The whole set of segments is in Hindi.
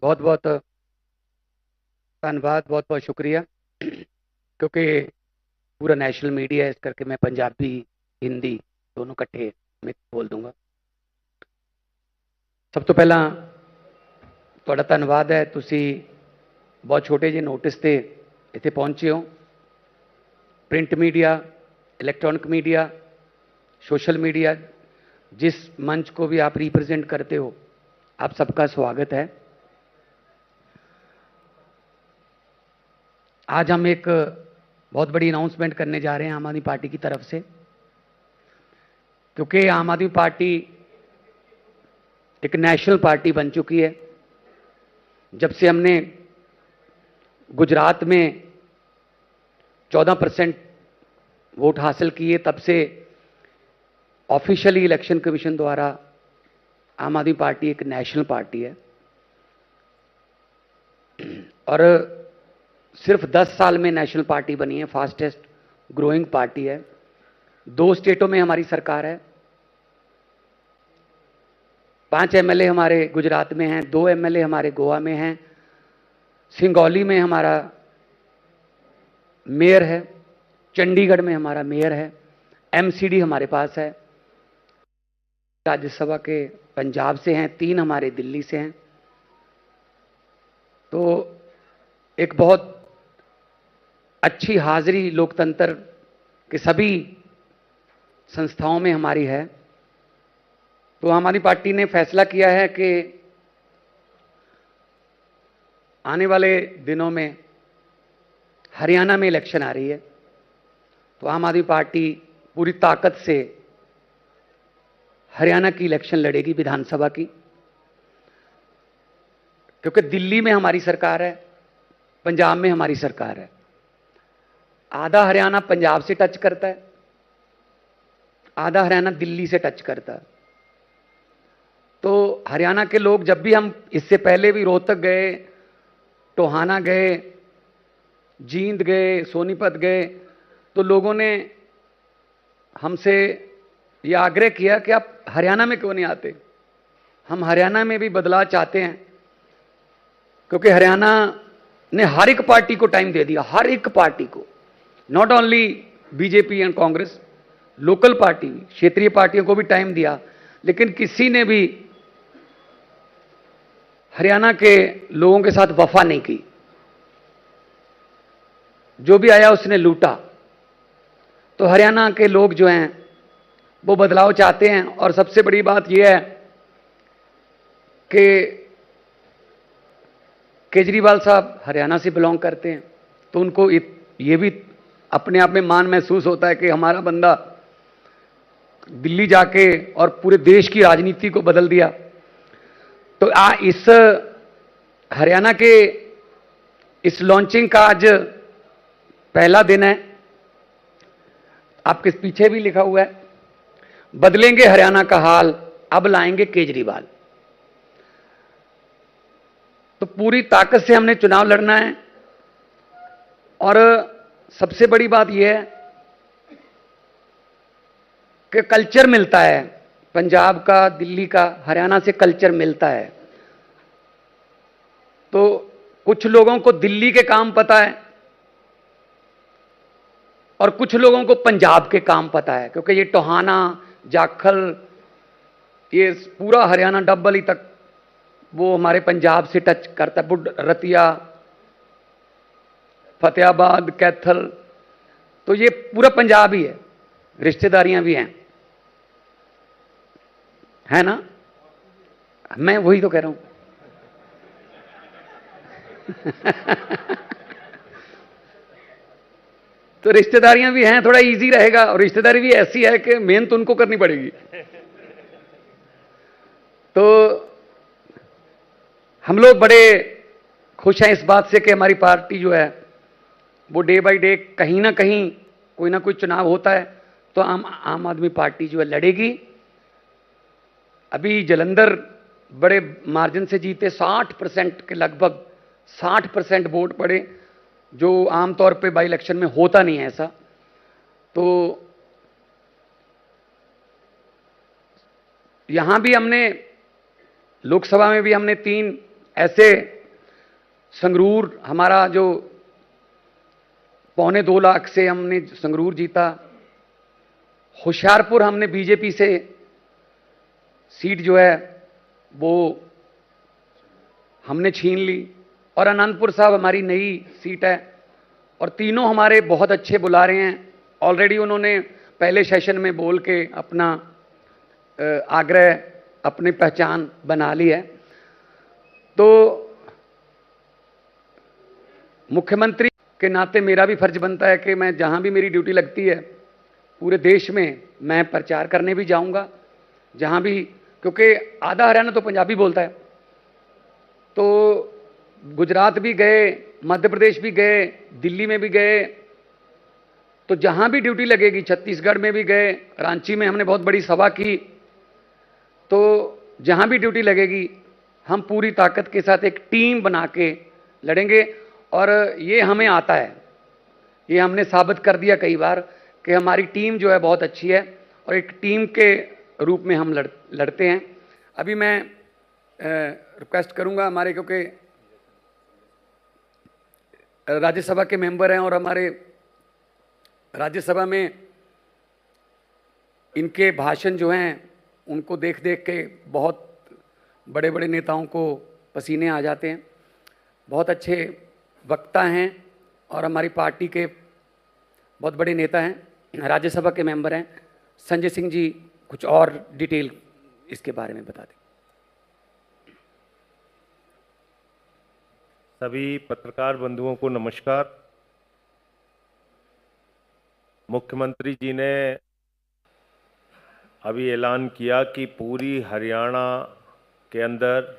बहुत बहुत धन्यवाद, बहुत बहुत शुक्रिया। क्योंकि पूरा नेशनल मीडिया है, इस करके मैं पंजाबी हिंदी दोनों इकट्ठे मिक्स बोल दूंगा। सब तो पहला ਤੁਹਾਡਾ ਧੰਨਵਾਦ ਹੈ, ਤੁਸੀਂ बहुत छोटे ਜਿਹੇ नोटिस ਤੇ ਇੱਥੇ पहुंचे हो। Print media, electronic media, social media, जिस मंच को भी आप रिप्रेजेंट करते हो, आप सबका स्वागत है। आज हम एक बहुत बड़ी अनाउंसमेंट करने जा रहे हैं आम आदमी पार्टी की तरफ से, क्योंकि आम आदमी पार्टी एक नेशनल पार्टी बन चुकी है। जब से हमने गुजरात में 14% वोट हासिल किए, तब से ऑफिशियली इलेक्शन कमीशन द्वारा आम आदमी पार्टी एक नेशनल पार्टी है। और सिर्फ 10 साल में नेशनल पार्टी बनी है, फास्टेस्ट ग्रोइंग पार्टी है। 2 स्टेटों में हमारी सरकार है, 5 एमएलए हमारे गुजरात में हैं, 2 एमएलए हमारे गोवा में हैं, सिंगौली में हमारा मेयर है, चंडीगढ़ में हमारा मेयर है, एमसीडी हमारे पास है, राज्यसभा के पंजाब से हैं, 3 हमारे दिल्ली से हैं। तो एक बहुत अच्छी हाजिरी लोकतंत्र के सभी संस्थाओं में हमारी है। तो हमारी पार्टी ने फैसला किया है कि आने वाले दिनों में हरियाणा में इलेक्शन आ रही है, तो आम आदमी पार्टी पूरी ताकत से हरियाणा की इलेक्शन लड़ेगी, विधानसभा की। क्योंकि दिल्ली में हमारी सरकार है, पंजाब में हमारी सरकार है। आधा हरियाणा पंजाब से टच करता है, आधा हरियाणा दिल्ली से टच करता है। तो हरियाणा के लोग, जब भी हम इससे पहले भी रोहतक गए, टोहाना गए, जींद गए, सोनीपत गए, तो लोगों ने हमसे यह आग्रह किया कि आप हरियाणा में क्यों नहीं आते। हम हरियाणा में भी बदलाव चाहते हैं, क्योंकि हरियाणा ने हर एक पार्टी को टाइम दे दिया, हर एक पार्टी को, not only BJP and Congress, local party, क्षेत्रीय पार्टियों को भी टाइम दिया, लेकिन किसी ने भी हरियाणा के लोगों के साथ वफा नहीं की। जो भी आया उसने लूटा। तो हरियाणा के लोग जो हैं वो बदलाव चाहते हैं। और सबसे बड़ी बात यह है कि केजरीवाल साहब हरियाणा से बिलोंग करते हैं, तो उनको ये भी अपने आप में मान महसूस होता है कि हमारा बंदा दिल्ली जाके और पूरे देश की राजनीति को बदल दिया। तो इस हरियाणा के इस लॉन्चिंग का आज पहला दिन है। आपके पीछे भी लिखा हुआ है, बदलेंगे हरियाणा का हाल, अब लाएंगे केजरीवाल। तो पूरी ताकत से हमने चुनाव लड़ना है। और सबसे बड़ी बात यह है कि कल्चर मिलता है, पंजाब का, दिल्ली का, हरियाणा से कल्चर मिलता है। तो कुछ लोगों को दिल्ली के काम पता है और कुछ लोगों को पंजाब के काम पता है, क्योंकि ये टोहाना, जाखल, ये पूरा हरियाणा डब्बली तक वो हमारे पंजाब से टच करता है। बुड, रतिया, फतेहाबाद, कैथल, तो ये पूरा पंजाब ही है। रिश्तेदारियां भी हैं, है ना? मैं वही तो कह रहा हूं। तो रिश्तेदारियां भी हैं, थोड़ा इजी रहेगा। और रिश्तेदारी भी ऐसी है कि मेहनत उनको करनी पड़ेगी। तो हम लोग बड़े खुश हैं इस बात से कि हमारी पार्टी जो है वो डे बाय डे कहीं ना कहीं कोई ना कोई चुनाव होता है तो आम आदमी पार्टी जो है लड़ेगी। अभी जलंधर बड़े मार्जिन से जीते, 60% के लगभग 60% वोट पड़े, जो आमतौर पे बाई इलेक्शन में होता नहीं है ऐसा। तो यहां भी हमने, लोकसभा में भी हमने 3 ऐसे संगरूर हमारा जो 2.25 लाख से हमने संगरूर जीता, होशियारपुर हमने बीजेपी से सीट जो है वो हमने छीन ली, और अनंतपुर साहब हमारी नई सीट है, और तीनों हमारे बहुत अच्छे बुलारे हैं। ऑलरेडी उन्होंने पहले सेशन में बोल के अपना आग्रह, अपनी पहचान बना ली है। तो मुख्यमंत्री के नाते मेरा भी फर्ज बनता है कि मैं जहां भी मेरी ड्यूटी लगती है पूरे देश में मैं प्रचार करने भी जाऊंगा, जहां भी, क्योंकि आधा हरियाणा तो पंजाबी बोलता है। तो गुजरात भी गए, मध्य प्रदेश भी गए, दिल्ली में भी गए, तो जहां भी ड्यूटी लगेगी, छत्तीसगढ़ में भी गए, रांची में हमने बहुत बड़ी सभा की, तो जहां भी ड्यूटी लगेगी हम पूरी ताकत के साथ एक टीम बना के लड़ेंगे। और ये हमें आता है, ये हमने साबित कर दिया कई बार कि हमारी टीम जो है बहुत अच्छी है, और एक टीम के रूप में हम लड़ते हैं। अभी मैं रिक्वेस्ट करूंगा हमारे, क्योंकि राज्यसभा के मेंबर हैं और हमारे राज्यसभा में इनके भाषण जो हैं उनको देख देख के बहुत बड़े बड़े नेताओं को पसीने आ जाते हैं। बहुत अच्छे वक्ता हैं और हमारी पार्टी के बहुत बड़े नेता हैं, राज्यसभा के मेंबर हैं। संजय सिंह जी कुछ और डिटेल इसके बारे में बता दें। सभी पत्रकार बंधुओं को नमस्कार। मुख्यमंत्री जी ने अभी ऐलान किया कि पूरी हरियाणा के अंदर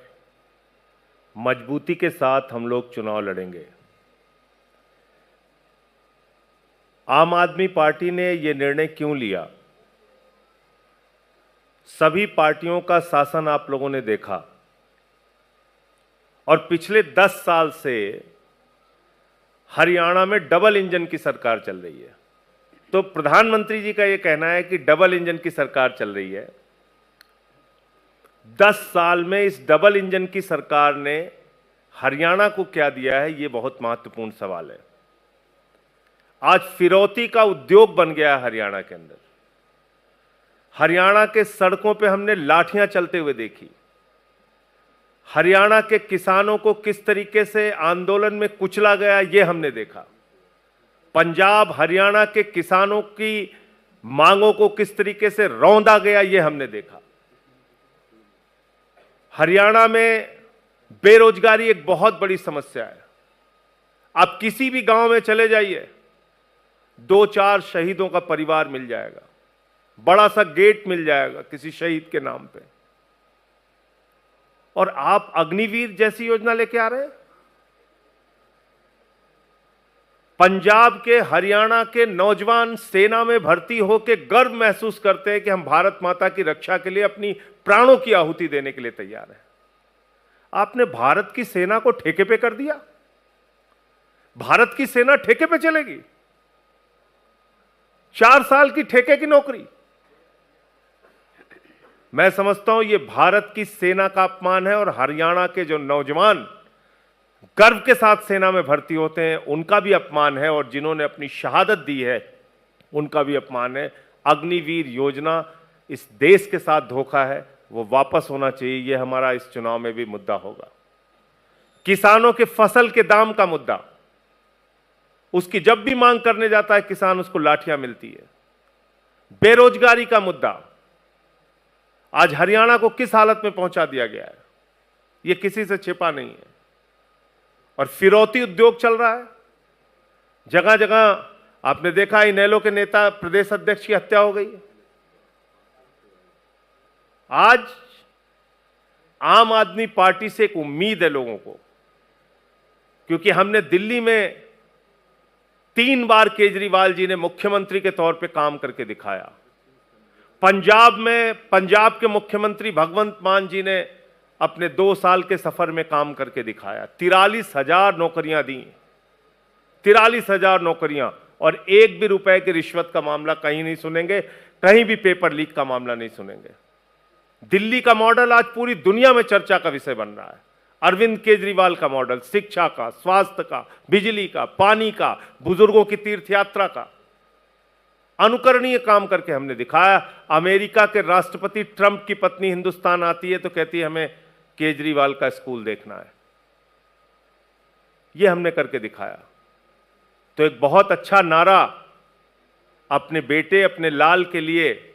मजबूती के साथ हम लोग चुनाव लड़ेंगे। आम आदमी पार्टी ने ये निर्णय क्यों लिया? सभी पार्टियों का शासन आप लोगों ने देखा, और पिछले 10 साल से हरियाणा में डबल इंजन की सरकार चल रही है। तो प्रधानमंत्री जी का यह कहना है कि डबल इंजन की सरकार चल रही है। 10 साल में इस डबल इंजन की सरकार ने हरियाणा को क्या दिया है, यह बहुत महत्वपूर्ण सवाल है। आज फिरौती का उद्योग बन गया है हरियाणा के अंदर। हरियाणा के सड़कों पे हमने लाठियां चलते हुए देखी। हरियाणा के किसानों को किस तरीके से आंदोलन में कुचला गया, यह हमने देखा। पंजाब हरियाणा के किसानों की मांगों को किस तरीके से रौंदा गया, यह हमने देखा। हरियाणा में बेरोजगारी एक बहुत बड़ी समस्या है। आप किसी भी गांव में चले जाइए, 2-4 शहीदों का परिवार मिल जाएगा, बड़ा सा गेट मिल जाएगा किसी शहीद के नाम पे। और आप अग्निवीर जैसी योजना लेके आ रहे हैं। पंजाब के, हरियाणा के नौजवान सेना में भर्ती होकर गर्व महसूस करते हैं कि हम भारत माता की रक्षा के लिए अपनी प्राणों की आहुति देने के लिए तैयार हैं। आपने भारत की सेना को ठेके पे कर दिया। भारत की सेना ठेके पे चलेगी। 4 साल की ठेके की नौकरी। मैं समझता हूं यह भारत की सेना का अपमान है, और हरियाणा के जो नौजवान गर्व के साथ सेना में भर्ती होते हैं उनका भी अपमान है, और जिन्होंने अपनी शहादत दी है उनका भी अपमान है। अग्निवीर योजना इस देश के साथ धोखा है, वो वापस होना चाहिए। यह हमारा इस चुनाव में भी मुद्दा होगा। किसानों के फसल के दाम का मुद्दा, उसकी जब भी मांग करने जाता है किसान, उसको लाठियां मिलती है। बेरोजगारी का मुद्दा, आज हरियाणा को किस हालत में पहुंचा दिया गया है, यह किसी से छिपा नहीं है। और फिरौती उद्योग चल रहा है जगह जगह। आपने देखा इनेलो के नेता प्रदेश अध्यक्ष की हत्या हो गई। आज आम आदमी पार्टी से एक उम्मीद है लोगों को, क्योंकि हमने दिल्ली में 3 बार केजरीवाल जी ने मुख्यमंत्री के तौर पे काम करके दिखाया। पंजाब में पंजाब के मुख्यमंत्री भगवंत मान जी ने अपने 2 साल के सफर में काम करके दिखाया। 43,000 नौकरियां दी, 43,000 नौकरियां, और एक भी रुपए की रिश्वत का मामला कहीं नहीं सुनेंगे, कहीं भी पेपर लीक का मामला नहीं सुनेंगे। दिल्ली का मॉडल आज पूरी दुनिया में चर्चा का विषय बन रहा है। अरविंद केजरीवाल का मॉडल शिक्षा का, स्वास्थ्य का, बिजली का, पानी का, बुजुर्गों की तीर्थ यात्रा का अनुकरणीय काम करके हमने दिखाया। अमेरिका के राष्ट्रपति ट्रंप की पत्नी हिंदुस्तान आती है तो कहती है हमें केजरीवाल का स्कूल देखना है। यह हमने करके दिखाया। तो एक बहुत अच्छा नारा अपने बेटे, अपने लाल के लिए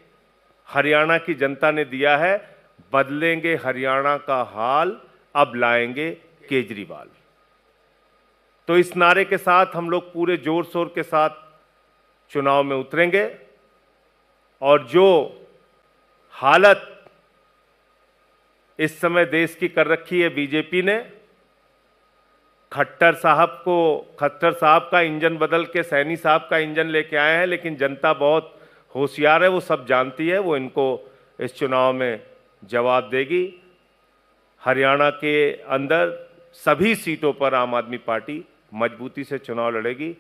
हरियाणा की जनता ने दिया है, बदलेंगे हरियाणा का हाल, अब लाएंगे केजरीवाल। तो इस नारे के साथ हम लोग पूरे जोर शोर के साथ चुनाव में उतरेंगे और जो हालत इस समय देश की कर रखी है बीजेपी ने, खट्टर साहब का इंजन बदल के सैनी साहब का इंजन लेके आए हैं, लेकिन जनता बहुत होशियार है, वो सब जानती है, वो इनको इस चुनाव में जवाब देगी। हरियाणा के अंदर सभी सीटों पर आम आदमी पार्टी मजबूती से चुनाव लड़ेगी।